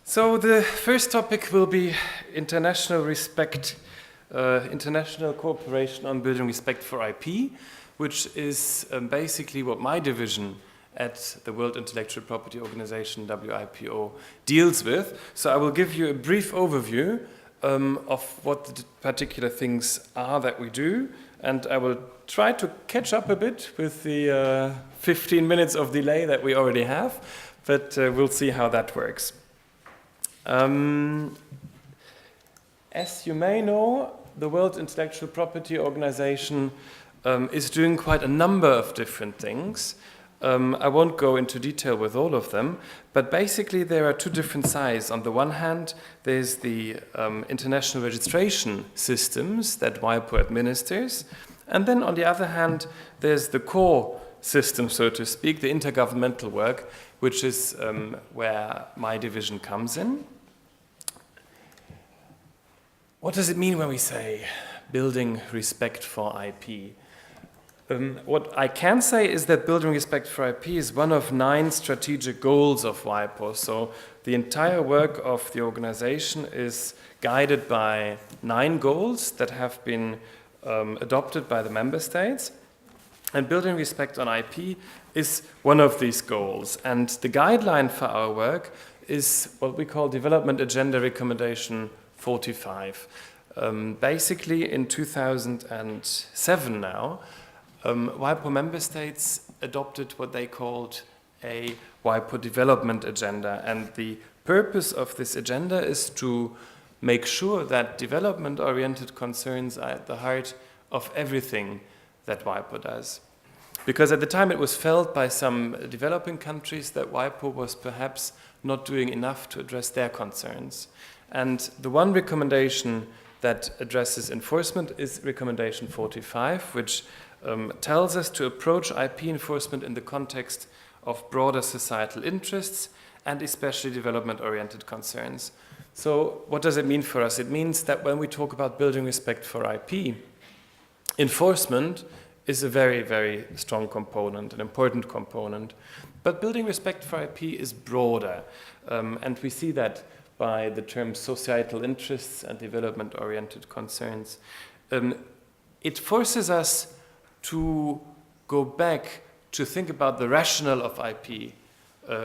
So the first topic will be international respect, international cooperation on building respect for IP, which is basically what my division at the World Intellectual Property Organization, WIPO, deals with. So I will give you a brief overview of what the particular things are that we do, and I will try to catch up a bit with the 15 minutes of delay that we already have, but we'll see how that works. As you may know, the World Intellectual Property Organization is doing quite a number of different things. I won't go into detail with all of them, but basically there are two different sides. On the one hand, there's the international registration systems that WIPO administers, and then on the other hand, there's the core system, so to speak, the intergovernmental work, which is where my division comes in. What does it mean when we say building respect for IP? What I can say is that building respect for IP is one of 9 strategic goals of WIPO. So the entire work of the organization is guided by 9 goals that have been adopted by the member states. And building respect on IP is one of these goals. And the guideline for our work is what we call Development Agenda Recommendation 45. Basically, in 2007 now, WIPO member states adopted what they called a WIPO development agenda. And the purpose of this agenda is to make sure that development-oriented concerns are at the heart of everything that WIPO does. Because at the time it was felt by some developing countries that WIPO was perhaps not doing enough to address their concerns. And the one recommendation that addresses enforcement is recommendation 45, which tells us to approach IP enforcement in the context of broader societal interests and especially development-oriented concerns. So what does it mean for us? It means that when we talk about building respect for IP, enforcement is a very, very strong component, an important component. But building respect for IP is broader, and we see that by the terms societal interests and development-oriented concerns. It forces us to go back to think about the rationale of IP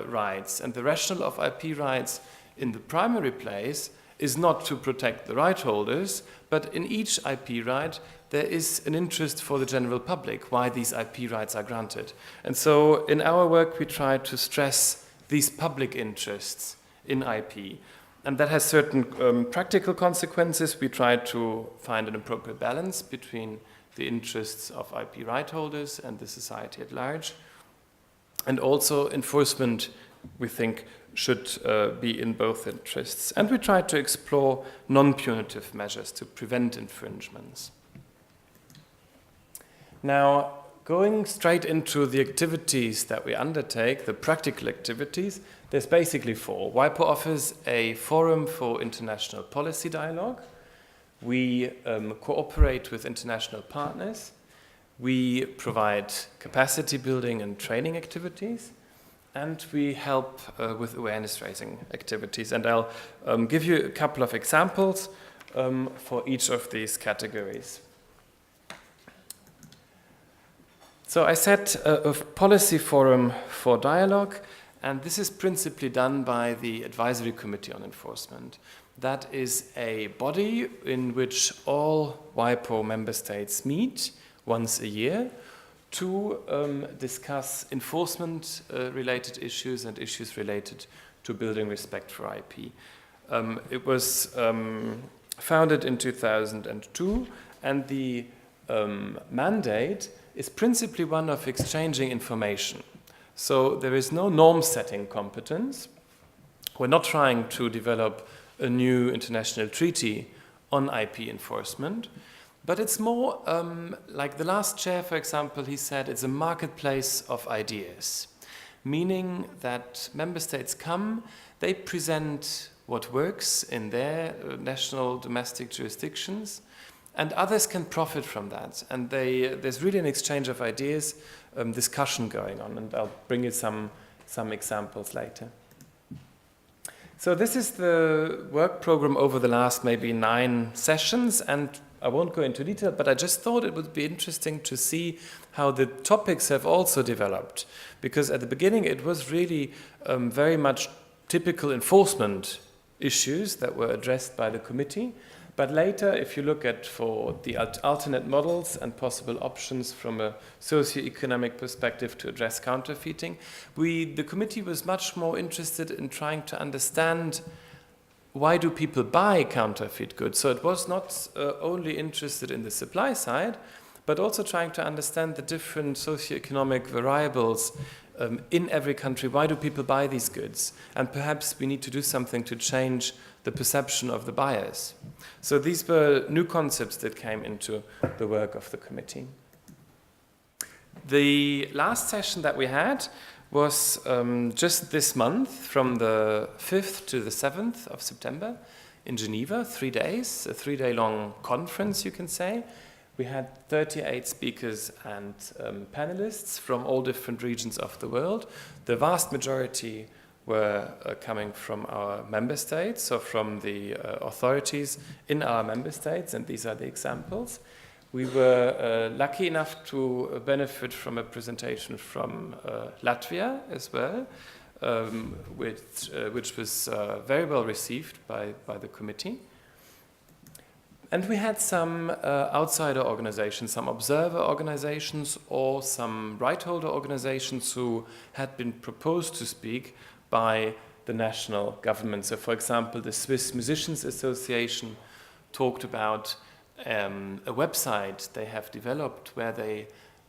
rights. And the rationale of IP rights in the primary place is not to protect the right holders, but in each IP right there is an interest for the general public, why these IP rights are granted. And so in our work we try to stress these public interests in IP. And that has certain practical consequences. We try to find an appropriate balance between the interests of IP right holders and the society at large. And also enforcement, we think, should be in both interests. And we try to explore non-punitive measures to prevent infringements. Now, going straight into the activities that we undertake, the practical activities, there's basically 4. WIPO offers a forum for international policy dialogue. We cooperate with international partners. We provide capacity building and training activities. And we help with awareness raising activities. And I'll give you a couple of examples for each of these categories. So I set a policy forum for dialogue, and this is principally done by the Advisory Committee on Enforcement. That is a body in which all WIPO member states meet once a year to discuss enforcement-related issues and issues related to building respect for IP. It was founded in 2002, and the mandate is principally one of exchanging information. So there is no norm-setting competence. We're not trying to develop a new international treaty on IP enforcement, but it's more like the last chair, for example, he said it's a marketplace of ideas, meaning that member states come, they present what works in their national domestic jurisdictions, and others can profit from that. And there's really an exchange of ideas, discussion going on, and I'll bring you some examples later. So this is the work program over the last maybe 9 sessions, and I won't go into detail, but I just thought it would be interesting to see how the topics have also developed. Because at the beginning it was really very much typical enforcement issues that were addressed by the committee. But later, if you look at for the alternate models and possible options from a socio-economic perspective to address counterfeiting, the committee was much more interested in trying to understand why do people buy counterfeit goods. So it was not only interested in the supply side, but also trying to understand the different socio-economic variables in every country. Why do people buy these goods? And perhaps we need to do something to change the perception of the buyers. So these were new concepts that came into the work of the committee. The last session that we had was just this month, from the 5th to the 7th of September in Geneva, 3 days, a 3-day-long conference, you can say. We had 38 speakers and panelists from all different regions of the world. The vast majority were coming from our member states, so from the authorities in our member states, and these are the examples. We were lucky enough to benefit from a presentation from Latvia as well, which was very well received by the committee. And we had some outsider organizations, some observer organizations, or some right holder organizations who had been proposed to speak by the national government. So, for example, the Swiss Musicians Association talked about a website they have developed where they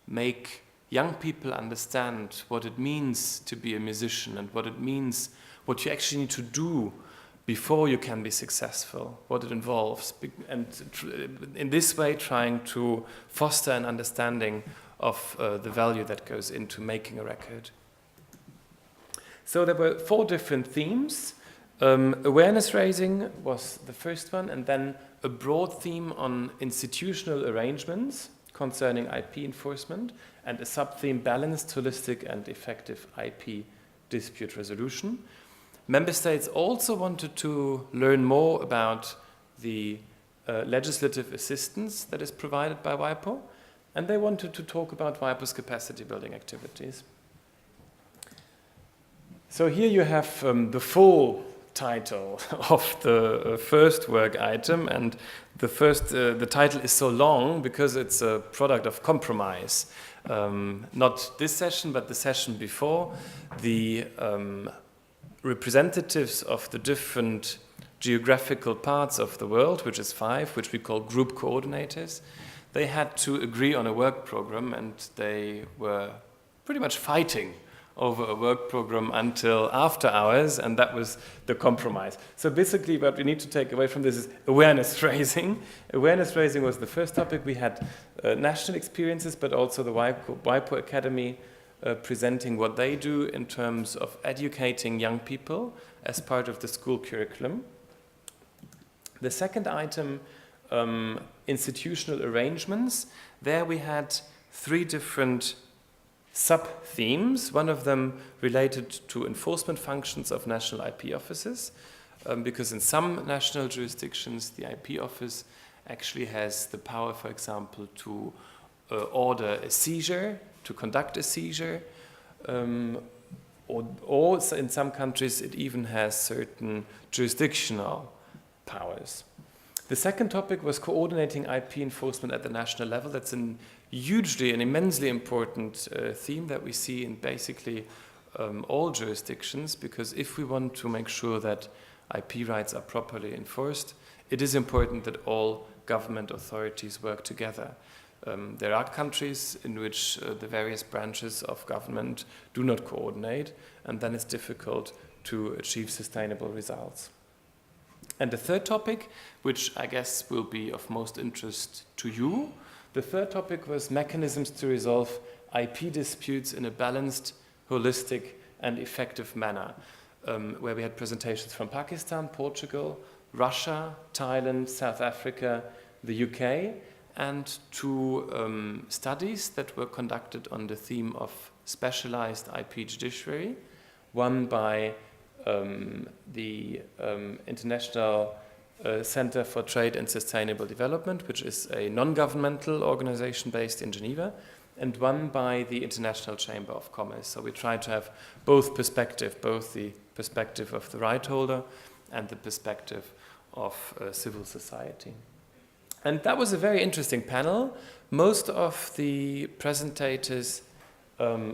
make young people understand what it means to be a musician and what it means, what you actually need to do before you can be successful, what it involves, and in this way trying to foster an understanding of the value that goes into making a record. So there were 4 different themes. Awareness raising was the first one, and then a broad theme on institutional arrangements concerning IP enforcement, and a sub-theme balanced, holistic, and effective IP dispute resolution. Member states also wanted to learn more about the legislative assistance that is provided by WIPO, and they wanted to talk about WIPO's capacity building activities. So here you have the full title of the first work item, and the title is so long because it's a product of compromise. Not this session, but the session before. The representatives of the different geographical parts of the world, which is 5, which we call group coordinators, they had to agree on a work program, and they were pretty much fighting over a work program until after hours, and that was the compromise. So basically what we need to take away from this is awareness raising. Awareness raising was the first topic. We had national experiences, but also the WIPO Academy presenting what they do in terms of educating young people as part of the school curriculum. The second item, institutional arrangements. There we had 3 different sub-themes, one of them related to enforcement functions of national IP offices, because in some national jurisdictions the IP office actually has the power, for example, to order a seizure, to conduct a seizure, or in some countries it even has certain jurisdictional powers. The second topic was coordinating IP enforcement at the national level. That's hugely and immensely important theme that we see in basically all jurisdictions, because if we want to make sure that IP rights are properly enforced, it is important that all government authorities work together. There are countries in which the various branches of government do not coordinate, and then it's difficult to achieve sustainable results. And the third topic, which I guess will be of most interest to you, the third topic was mechanisms to resolve IP disputes in a balanced, holistic, and effective manner, where we had presentations from Pakistan, Portugal, Russia, Thailand, South Africa, the UK, and 2 studies that were conducted on the theme of specialized IP judiciary, one by the International Center for Trade and Sustainable Development, which is a non-governmental organization based in Geneva, and one by the International Chamber of Commerce. So we try to have both perspective, both the perspective of the right holder and the perspective of civil society. And that was a very interesting panel. Most of the presentators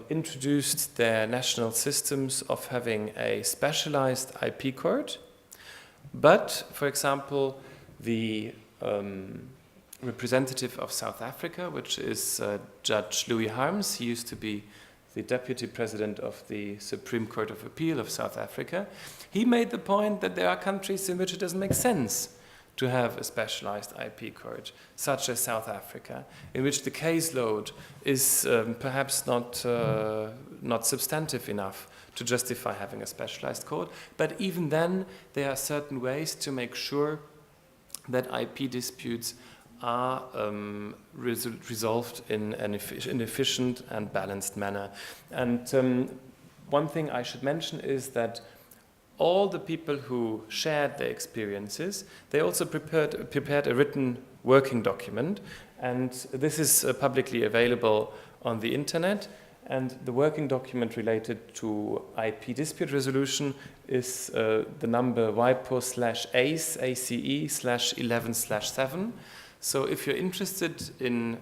introduced their national systems of having a specialized IP court. But, for example, the representative of South Africa, which is Judge Louis Harms, he used to be the deputy president of the Supreme Court of Appeal of South Africa, he made the point that there are countries in which it doesn't make sense to have a specialized IP court, such as South Africa, in which the caseload is perhaps not substantive enough to justify having a specialized court. But even then, there are certain ways to make sure that IP disputes are resolved in an efficient and balanced manner. And one thing I should mention is that all the people who shared their experiences, they also prepared a written working document, and this is publicly available on the internet. And the working document related to IP dispute resolution is the number WIPO/ACE/11/7. So if you're interested in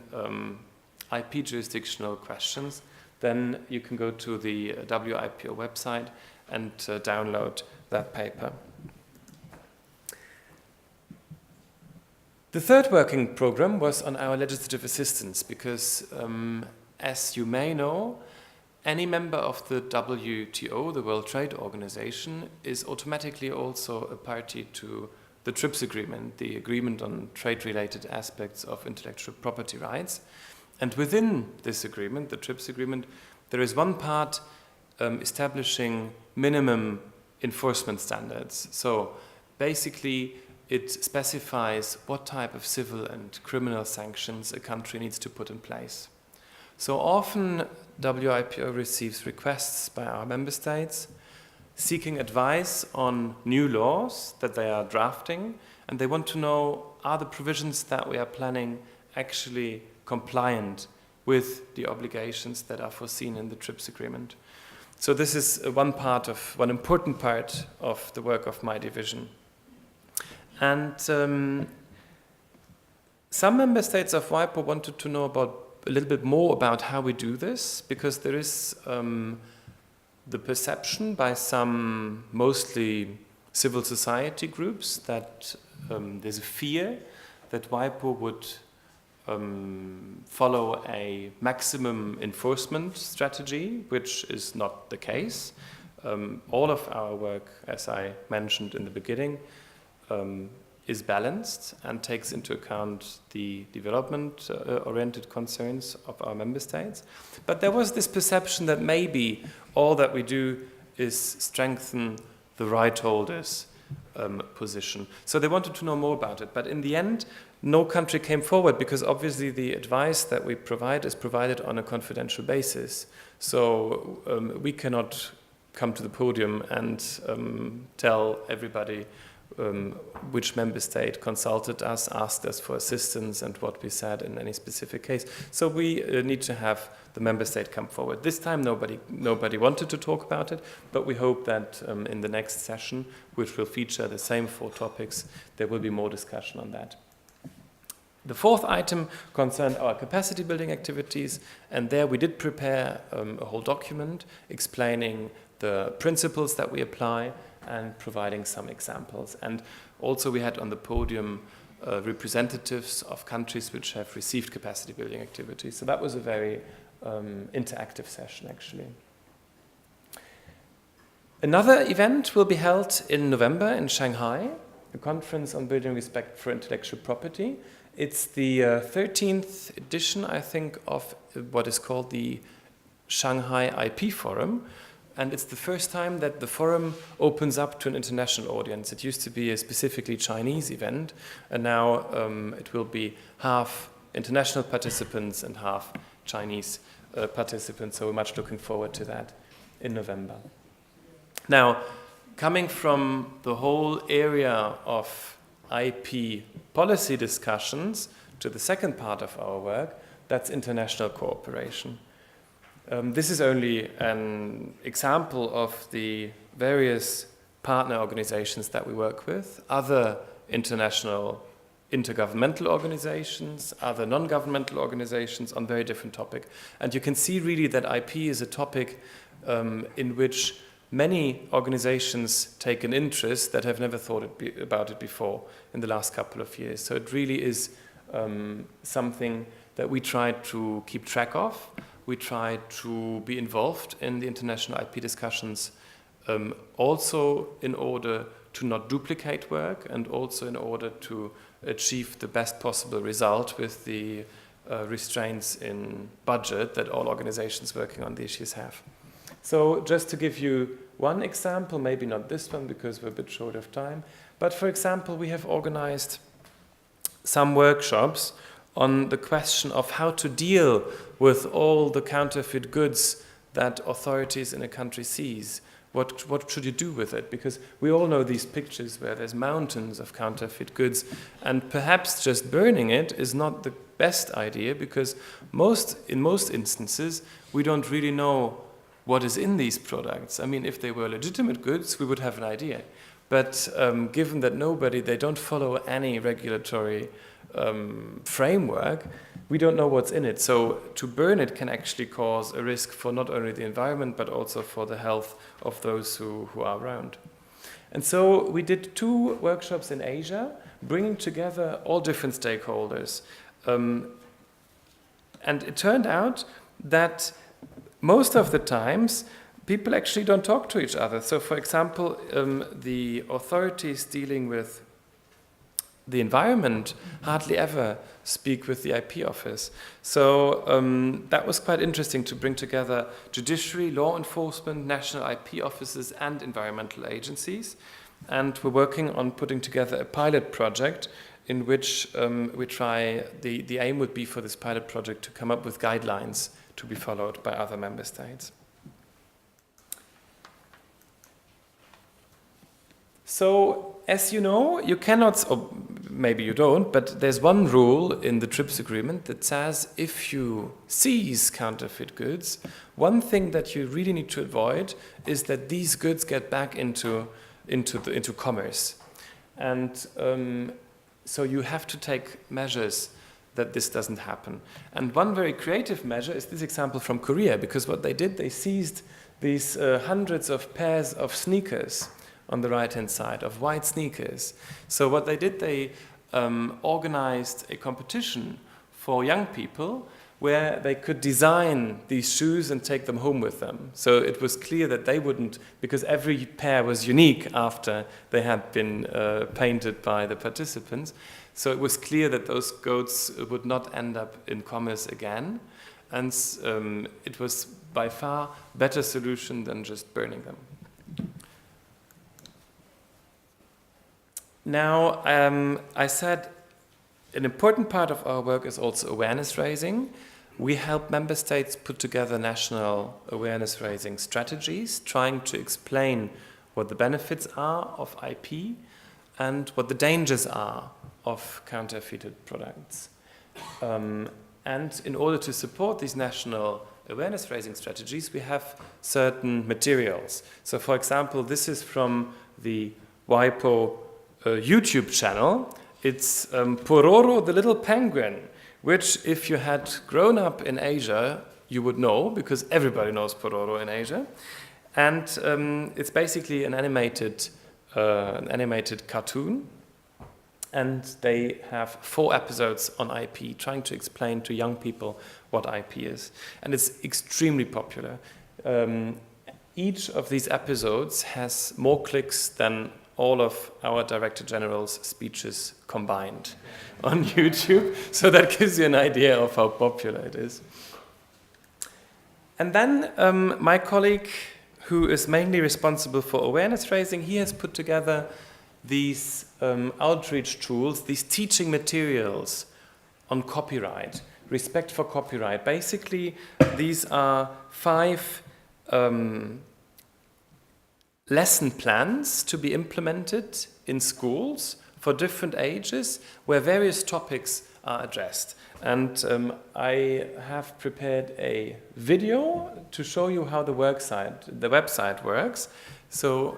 IP jurisdictional questions, then you can go to the WIPO website and download that paper. The third working program was on our legislative assistance, because as you may know, any member of the WTO, the World Trade Organization, is automatically also a party to the TRIPS agreement, the agreement on trade-related aspects of intellectual property rights. And within this agreement, the TRIPS agreement, there is one part establishing minimum enforcement standards. So basically, it specifies what type of civil and criminal sanctions a country needs to put in place. So often, WIPO receives requests by our member states seeking advice on new laws that they are drafting, and they want to know, are the provisions that we are planning actually compliant with the obligations that are foreseen in the TRIPS agreement? So this is one important part of the work of my division. And some member states of WIPO wanted to know a little bit more about how we do this, because there is the perception by some mostly civil society groups that there's a fear that WIPO would follow a maximum enforcement strategy, which is not the case. All of our work, as I mentioned in the beginning, is balanced and takes into account the development-oriented concerns of our member states. But there was this perception that maybe all that we do is strengthen the right holders' position. So they wanted to know more about it. But in the end, no country came forward, because obviously the advice that we provide is provided on a confidential basis. So we cannot come to the podium and tell everybody which member state consulted us, asked us for assistance, and what we said in any specific case. So we need to have the member state come forward. This time nobody wanted to talk about it, but we hope that in the next session, which will feature the same 4 topics, there will be more discussion on that. The fourth item concerned our capacity building activities, and there we did prepare a whole document explaining the principles that we apply and providing some examples. And also we had on the podium representatives of countries which have received capacity building activities. So that was a very interactive session, actually. Another event will be held in November in Shanghai, a conference on building respect for intellectual property. It's the 13th edition, I think, of what is called the Shanghai IP Forum. And it's the first time that the forum opens up to an international audience. It used to be a specifically Chinese event, and now it will be half international participants and half Chinese participants. So we're much looking forward to that in November. Now, coming from the whole area of IP policy discussions to the second part of our work, that's international cooperation. This is only an example of the various partner organizations that we work with, other international intergovernmental organizations, other non-governmental organizations on very different topics. And you can see really that IP is a topic in which many organizations take an interest that have never thought about it before in the last couple of years. So it really is something that we try to keep track of. We try to be involved in the international IP discussions also in order to not duplicate work and also in order to achieve the best possible result with the restraints in budget that all organizations working on the issues have. So just to give you one example, maybe not this one because we're a bit short of time, but for example, we have organized some workshops on the question of how to deal with all the counterfeit goods that authorities in a country seize. What should you do with it? Because we all know these pictures where there's mountains of counterfeit goods, and perhaps just burning it is not the best idea because in most instances we don't really know what is in these products. I mean, if they were legitimate goods, we would have an idea. But given that they don't follow any regulatory framework, we don't know what's in it. So to burn it can actually cause a risk for not only the environment, but also for the health of those who are around. And so we did 2 workshops in Asia, bringing together all different stakeholders. And it turned out that most of the times, people actually don't talk to each other. So for example, the authorities dealing with the environment hardly ever speak with the IP office. So that was quite interesting to bring together judiciary, law enforcement, national IP offices, and environmental agencies. And we're working on putting together a pilot project in which we try, the aim would be for this pilot project to come up with guidelines to be followed by other member states. So, as you know, you cannot, or maybe you don't, but there's one rule in the TRIPS agreement that says if you seize counterfeit goods, one thing that you really need to avoid is that these goods get back into commerce. And so you have to take measures that this doesn't happen. And one very creative measure is this example from Korea, because what they did, they seized these hundreds of pairs of sneakers on the right-hand side, of white sneakers. So what they did, they organized a competition for young people where they could design these shoes and take them home with them. So it was clear that they wouldn't, because every pair was unique after they had been painted by the participants. So it was clear that those goods would not end up in commerce again. And it was by far a better solution than just burning them. Now, I said an important part of our work is also awareness raising. We help member states put together national awareness raising strategies, trying to explain what the benefits are of IP and what the dangers are of counterfeited products. And in order to support these national awareness raising strategies, we have certain materials. So for example, this is from the WIPO YouTube channel. It's Pororo the Little Penguin, which if you had grown up in Asia, you would know, because everybody knows Pororo in Asia. And it's basically an animated cartoon. And they have 4 episodes on IP, trying to explain to young people what IP is. And it's extremely popular. Each of these episodes has more clicks than all of our Director General's speeches combined on YouTube. So that gives you an idea of how popular it is. And then my colleague, who is mainly responsible for awareness raising, he has put together these outreach tools, these teaching materials on copyright, respect for copyright. Basically, these are 5 lesson plans to be implemented in schools for different ages where various topics are addressed. And I have prepared a video to show you how the website works. So.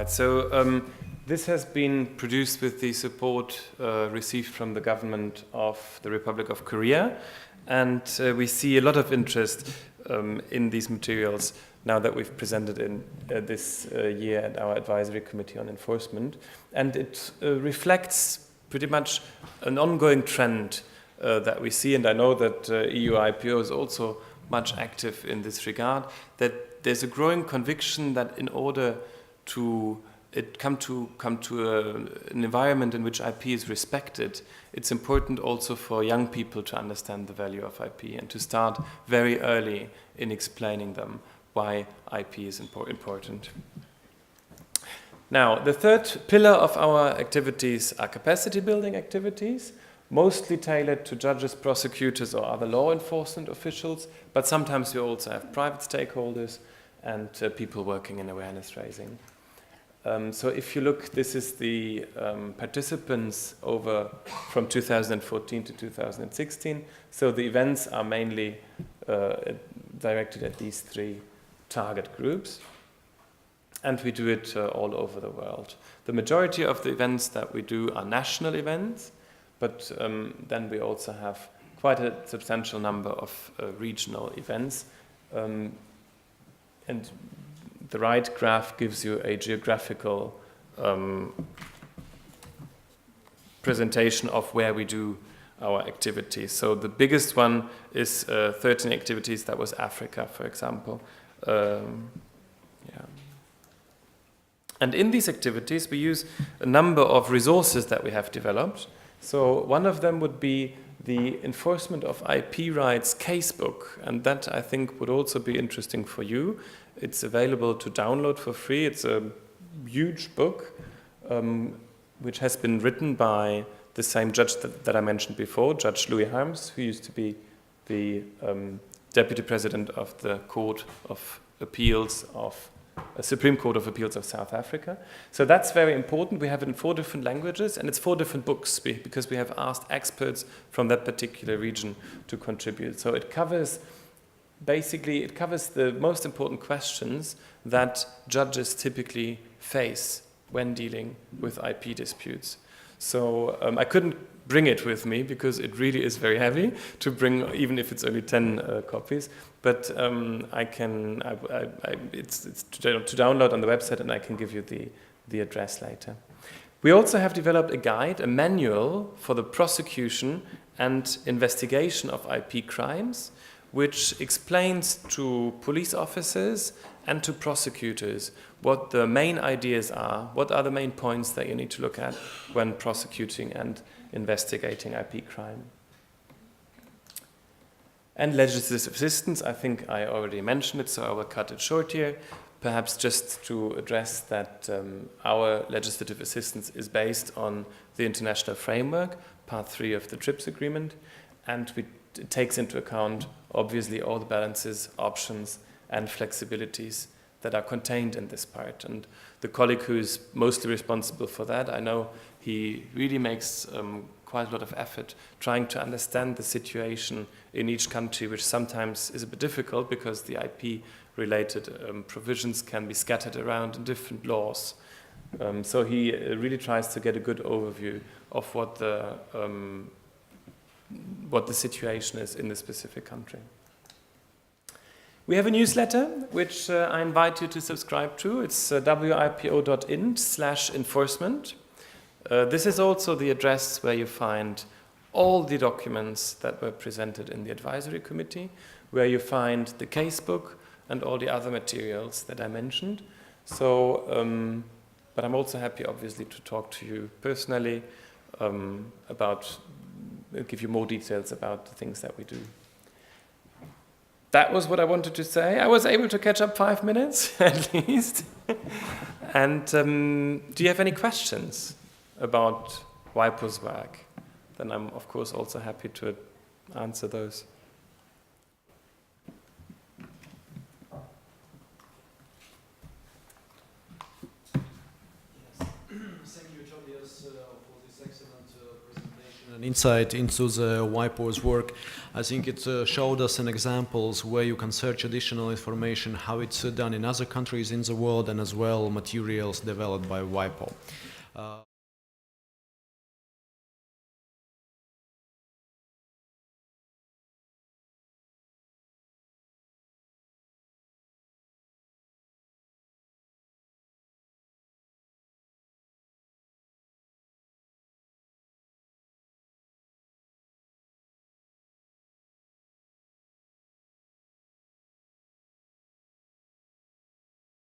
So this has been produced with the support received from the government of the Republic of Korea, and we see a lot of interest in these materials now that we've presented in this year at our Advisory Committee on Enforcement, and it reflects pretty much an ongoing trend that we see, and I know that EU IPO is also much active in this regard, that there's a growing conviction that in order to come to an environment in which IP is respected, it's important also for young people to understand the value of IP and to start very early in explaining them why IP is important. Now, the third pillar of our activities are capacity building activities, mostly tailored to judges, prosecutors, or other law enforcement officials, but sometimes we also have private stakeholders and people working in awareness raising. So if you look, this is the participants from 2014 to 2016. So the events are mainly directed at these three target groups. And we do it all over the world. The majority of the events that we do are national events, but then we also have quite a substantial number of regional events. And the right graph gives you a geographical presentation of where we do our activities. So the biggest one is 13 activities. That was Africa, for example. And in these activities, we use a number of resources that we have developed. So one of them would be the enforcement of IP rights casebook, and that I think would also be interesting for you. It's available to download for free. It's a huge book which has been written by the same judge that I mentioned before, Judge Louis Harms, who used to be the deputy president of the Court of Appeals of Supreme Court of Appeals of South Africa. So that's very important. We have it in 4 different languages, and it's 4 different books because we have asked experts from that particular region to contribute. So it covers, basically, it covers the most important questions that judges typically face when dealing with IP disputes. So I couldn't bring it with me because it really is very heavy to bring, even if it's only 10 copies. But it's to download on the website, and I can give you the address later. We also have developed a guide, a manual for the prosecution and investigation of IP crimes, which explains to police officers and to prosecutors what the main ideas are, what are the main points that you need to look at when prosecuting and investigating IP crime. And legislative assistance, I think I already mentioned it, so I will cut it short here. Perhaps just to address that our legislative assistance is based on the international framework, Part 3 of the TRIPS agreement, and it takes into account, obviously, all the balances, options, and flexibilities that are contained in this part. And the colleague who is mostly responsible for that, I know he really makes quite a lot of effort trying to understand the situation in each country, which sometimes is a bit difficult because the IP-related provisions can be scattered around in different laws. So he really tries to get a good overview of what the situation is in the specific country. We have a newsletter, which I invite you to subscribe to. It's wipo.int/enforcement. This is also the address where you find all the documents that were presented in the advisory committee, where you find the casebook and all the other materials that I mentioned. So, but I'm also happy, obviously, to talk to you personally give you more details about the things that we do. That was what I wanted to say. I was able to catch up 5 minutes, at least. And do you have any questions about WIPO's work? Then I'm, of course, also happy to answer those. Thank you, Tobias, for this excellent presentation and insight into the WIPO's work. I think it showed us an examples where you can search additional information, how it's done in other countries in the world, and as well materials developed by WIPO.